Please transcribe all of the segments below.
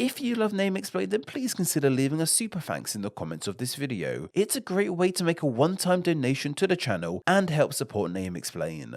If you love Name Explain, then please consider leaving a super thanks in the comments of this video. It's a great way to make a one-time donation to the channel and help support Name Explain.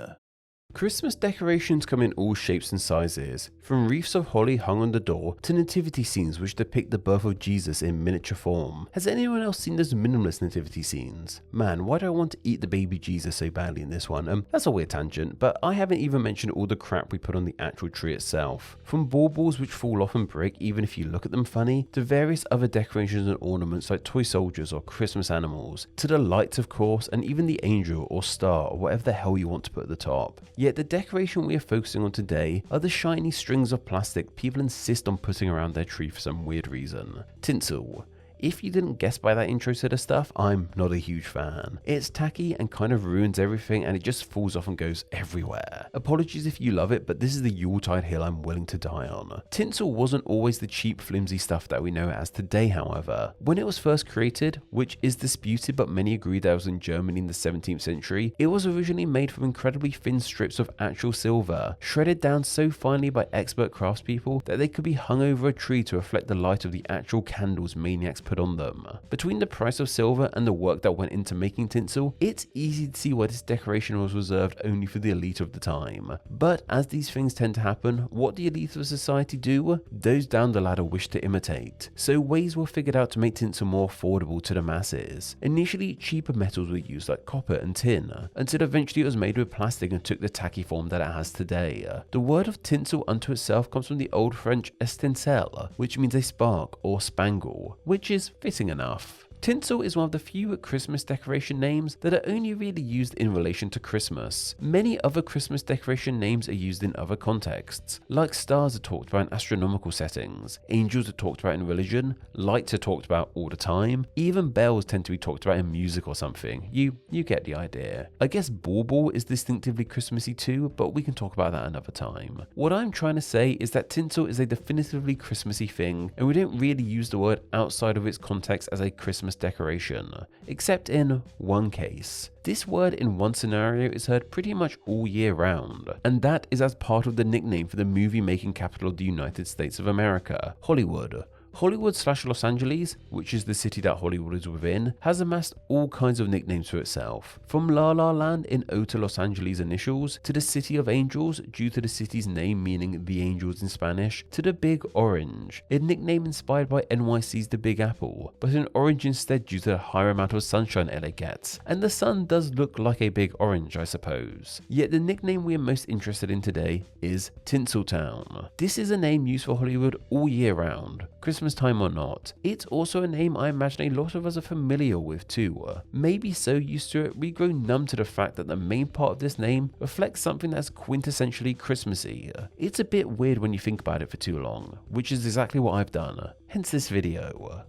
Christmas decorations come in all shapes and sizes, from wreaths of holly hung on the door to nativity scenes which depict the birth of Jesus in miniature form. Has anyone else seen those minimalist nativity scenes? Man, why do I want to eat the baby Jesus so badly in this one? That's a weird tangent, but I haven't even mentioned all the crap we put on the actual tree itself. From baubles which fall off and break even if you look at them funny, to various other decorations and ornaments like toy soldiers or Christmas animals, to the lights of course, and even the angel or star or whatever the hell you want to put at the top. Yet the decoration we are focusing on today are the shiny strings of plastic people insist on putting around their tree for some weird reason. Tinsel. If you didn't guess by that intro to the stuff, I'm not a huge fan. It's tacky and kind of ruins everything, and it just falls off and goes everywhere. Apologies if you love it, but this is the Yuletide hill I'm willing to die on. Tinsel wasn't always the cheap flimsy stuff that we know it as today, however. When it was first created, which is disputed but many agree that it was in Germany in the 17th century, it was originally made from incredibly thin strips of actual silver, shredded down so finely by expert craftspeople that they could be hung over a tree to reflect the light of the actual candles maniacs put on them. Between the price of silver and the work that went into making tinsel, it's easy to see why this decoration was reserved only for the elite of the time. But as these things tend to happen, what the elite of society do? Those down the ladder wish to imitate. So ways were figured out to make tinsel more affordable to the masses. Initially, cheaper metals were used like copper and tin, until eventually it was made with plastic and took the tacky form that it has today. The word of tinsel unto itself comes from the old French estincelle, which means a spark or spangle, which is fitting enough. Tinsel is one of the few Christmas decoration names that are only really used in relation to Christmas. Many other Christmas decoration names are used in other contexts, like stars are talked about in astronomical settings, angels are talked about in religion, lights are talked about all the time, even bells tend to be talked about in music or something. You get the idea. I guess bauble is distinctively Christmassy too, but we can talk about that another time. What I'm trying to say is that tinsel is a definitively Christmassy thing, and we don't really use the word outside of its context as a Christmas decoration, except in one case. This word in one scenario is heard pretty much all year round, and that is as part of the nickname for the movie making capital of the United States of America, Hollywood. Hollywood/Los Angeles, which is the city that Hollywood is within, has amassed all kinds of nicknames for itself, from La La Land in ode to Los Angeles initials, to the City of Angels due to the city's name meaning the angels in Spanish, to the Big Orange, a nickname inspired by NYC's The Big Apple, but an orange instead due to the higher amount of sunshine LA gets, and the sun does look like a big orange I suppose. Yet the nickname we are most interested in today is Tinseltown. This is a name used for Hollywood all year round, Christmas time or not. It's also a name I imagine a lot of us are familiar with too. Maybe so used to it we grow numb to the fact that the main part of this name reflects something that's quintessentially Christmassy. It's a bit weird when you think about it for too long, which is exactly what I've done, hence this video.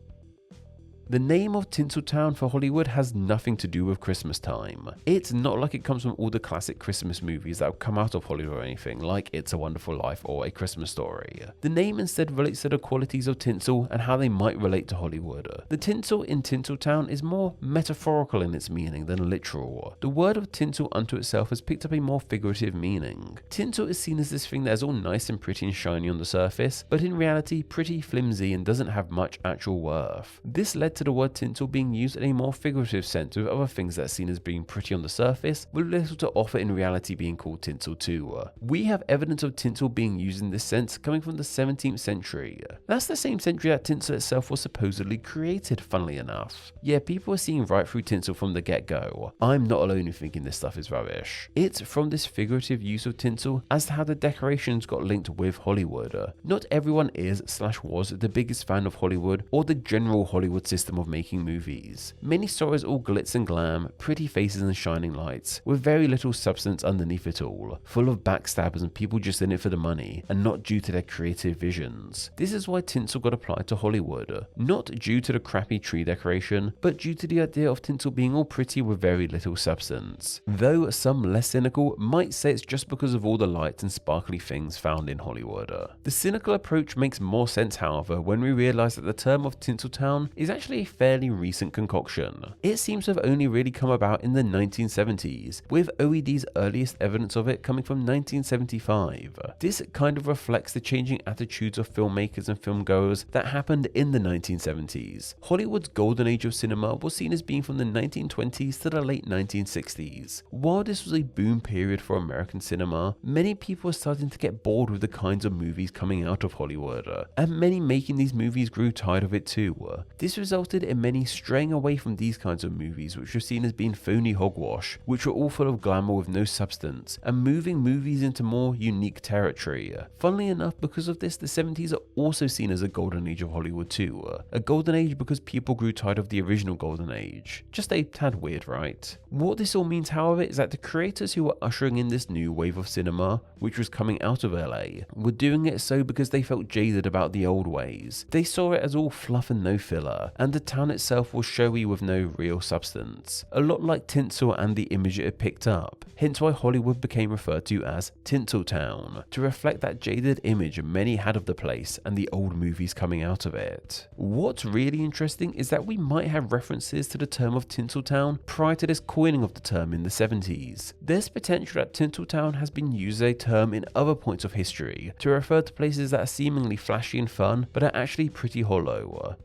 The name of Tinseltown for Hollywood has nothing to do with Christmas time. It's not like it comes from all the classic Christmas movies that have come out of Hollywood or anything, like It's a Wonderful Life or A Christmas Story. The name instead relates to the qualities of tinsel and how they might relate to Hollywood. The tinsel in Tinseltown is more metaphorical in its meaning than literal. The word of tinsel unto itself has picked up a more figurative meaning. Tinsel is seen as this thing that is all nice and pretty and shiny on the surface, but in reality pretty flimsy and doesn't have much actual worth. This led to the word tinsel being used in a more figurative sense with other things that are seen as being pretty on the surface, with little to offer in reality being called tinsel too. We have evidence of tinsel being used in this sense coming from the 17th century. That's the same century that tinsel itself was supposedly created, funnily enough. Yeah, people are seeing right through tinsel from the get-go. I'm not alone in thinking this stuff is rubbish. It's from this figurative use of tinsel as to how the decorations got linked with Hollywood. Not everyone is/was the biggest fan of Hollywood or the general Hollywood system of making movies. Many saw as all glitz and glam, pretty faces and shining lights, with very little substance underneath it all, full of backstabbers and people just in it for the money, and not due to their creative visions. This is why tinsel got applied to Hollywood, not due to the crappy tree decoration, but due to the idea of tinsel being all pretty with very little substance. Though some less cynical might say it's just because of all the lights and sparkly things found in Hollywood. The cynical approach makes more sense, however, when we realize that the term of Tinseltown is actually actually a fairly recent concoction. It seems to have only really come about in the 1970s, with OED's earliest evidence of it coming from 1975. This kind of reflects the changing attitudes of filmmakers and filmgoers that happened in the 1970s. Hollywood's golden age of cinema was seen as being from the 1920s to the late 1960s. While this was a boom period for American cinema, many people were starting to get bored with the kinds of movies coming out of Hollywood, and many making these movies grew tired of it too. This resulted in many straying away from these kinds of movies, which were seen as being phony hogwash, which were all full of glamour with no substance, and moving movies into more unique territory. Funnily enough, because of this, the 70s are also seen as a golden age of Hollywood too. A golden age because people grew tired of the original golden age. Just a tad weird, right? What this all means, however, is that the creators who were ushering in this new wave of cinema, which was coming out of LA, were doing it so because they felt jaded about the old ways. They saw it as all fluff and no filler, and the town itself was showy with no real substance. A lot like tinsel and the image it had picked up, hence why Hollywood became referred to as Tinseltown, to reflect that jaded image many had of the place and the old movies coming out of it. What's really interesting is that we might have references to the term of Tinseltown prior to this coining of the term in the 70s. There's potential that Tinseltown has been used as a term in other points of history to refer to places that are seemingly flashy and fun but are actually pretty hollow.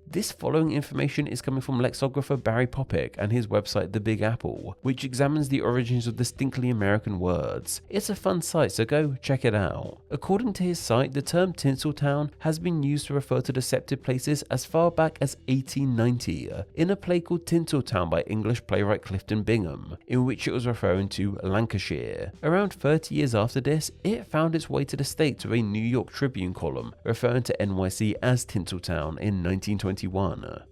This following information is coming from lexicographer Barry Popick and his website The Big Apple, which examines the origins of distinctly American words. It's a fun site, so go check it out. According to his site, the term Tinseltown has been used to refer to deceptive places as far back as 1890 in a play called Tinseltown by English playwright Clifton Bingham, in which it was referring to Lancashire. Around 30 years after this, it found its way to the States with a New York Tribune column referring to NYC as Tinseltown in 1921.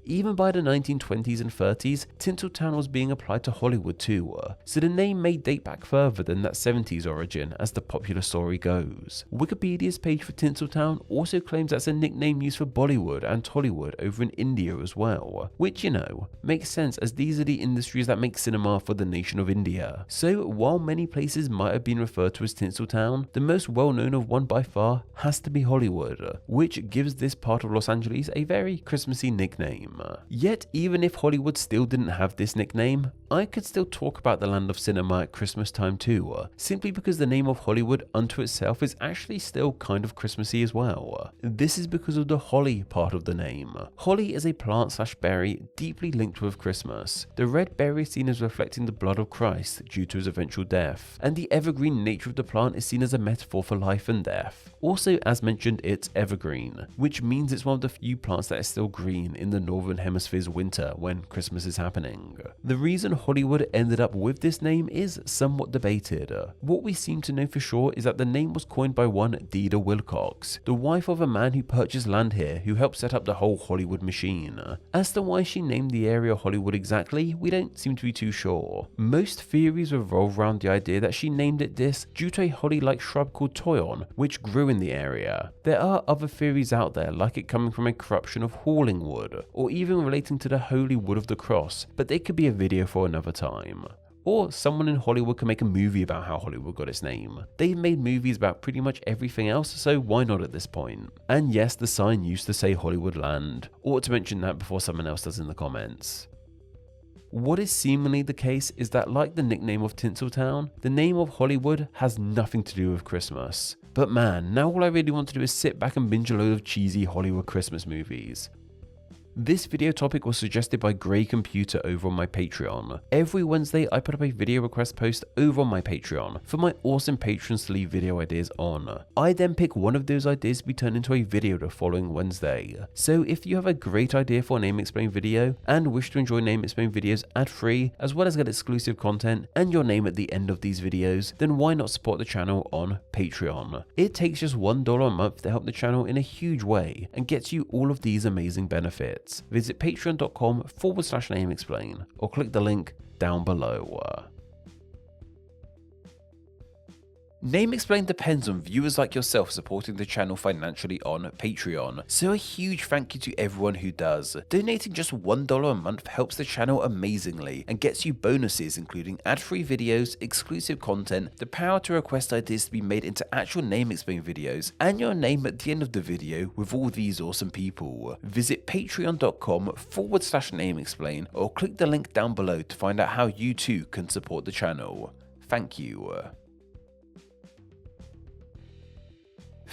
Even by the 1920s and 30s, Tinseltown was being applied to Hollywood too, so the name may date back further than that 70s origin as the popular story goes. Wikipedia's page for Tinseltown also claims that's a nickname used for Bollywood and Tollywood over in India as well, which, you know, makes sense as these are the industries that make cinema for the nation of India. So while many places might have been referred to as Tinseltown, the most well known of one by far has to be Hollywood, which gives this part of Los Angeles a very Christmassy nickname. Yet even if Hollywood still didn't have this nickname, I could still talk about the land of cinema at Christmas time too, simply because the name of Hollywood unto itself is actually still kind of Christmassy as well. This is because of the holly part of the name. Holly is a plant/berry deeply linked with Christmas. The red berry is seen as reflecting the blood of Christ due to his eventual death, and the evergreen nature of the plant is seen as a metaphor for life and death. Also, as mentioned, it's evergreen, which means it's one of the few plants that is still green in the northern hemisphere's winter when Christmas is happening. The reason Hollywood ended up with this name is somewhat debated. What we seem to know for sure is that the name was coined by one Deda Wilcox, the wife of a man who purchased land here who helped set up the whole Hollywood machine. As to why she named the area Hollywood exactly, we don't seem to be too sure. Most theories revolve around the idea that she named it this due to a holly-like shrub called toyon, which grew in the area. There are other theories out there, like it coming from a corruption of hauling wood, or even relating to the holy wood of the cross, but they could be a video for another time. Or someone in Hollywood can make a movie about how Hollywood got its name. They've made movies about pretty much everything else, so why not at this point? And yes, the sign used to say Hollywood Land. Ought to mention that before someone else does in the comments. What is seemingly the case is that, like the nickname of Tinseltown, the name of Hollywood has nothing to do with Christmas. But man, now all I really want to do is sit back and binge a load of cheesy Hollywood Christmas movies. This video topic was suggested by Grey Computer over on my Patreon. Every Wednesday I put up a video request post over on my Patreon for my awesome patrons to leave video ideas on. I then pick one of those ideas to be turned into a video the following Wednesday. So if you have a great idea for a Name Explain video and wish to enjoy Name Explain videos ad-free as well as get exclusive content and your name at the end of these videos, then why not support the channel on Patreon? It takes just $1 a month to help the channel in a huge way and gets you all of these amazing benefits. Visit patreon.com/nameexplain or click the link down below. Name Explain depends on viewers like yourself supporting the channel financially on Patreon, so a huge thank you to everyone who does. Donating just $1 a month helps the channel amazingly and gets you bonuses including ad-free videos, exclusive content, the power to request ideas to be made into actual Name Explain videos, and your name at the end of the video with all these awesome people. Visit patreon.com/Name Explain or click the link down below to find out how you too can support the channel. Thank you.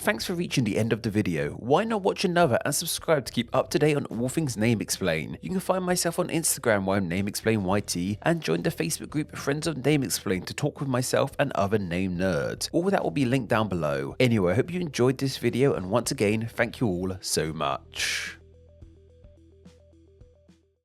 Thanks for reaching the end of the video. Why not watch another and subscribe to keep up to date on all things Name Explain. You can find myself on Instagram where I'm Name Explain YT and join the Facebook group Friends of Name Explain to talk with myself and other name nerds. All that will be linked down below. Anyway, I hope you enjoyed this video and once again, thank you all so much.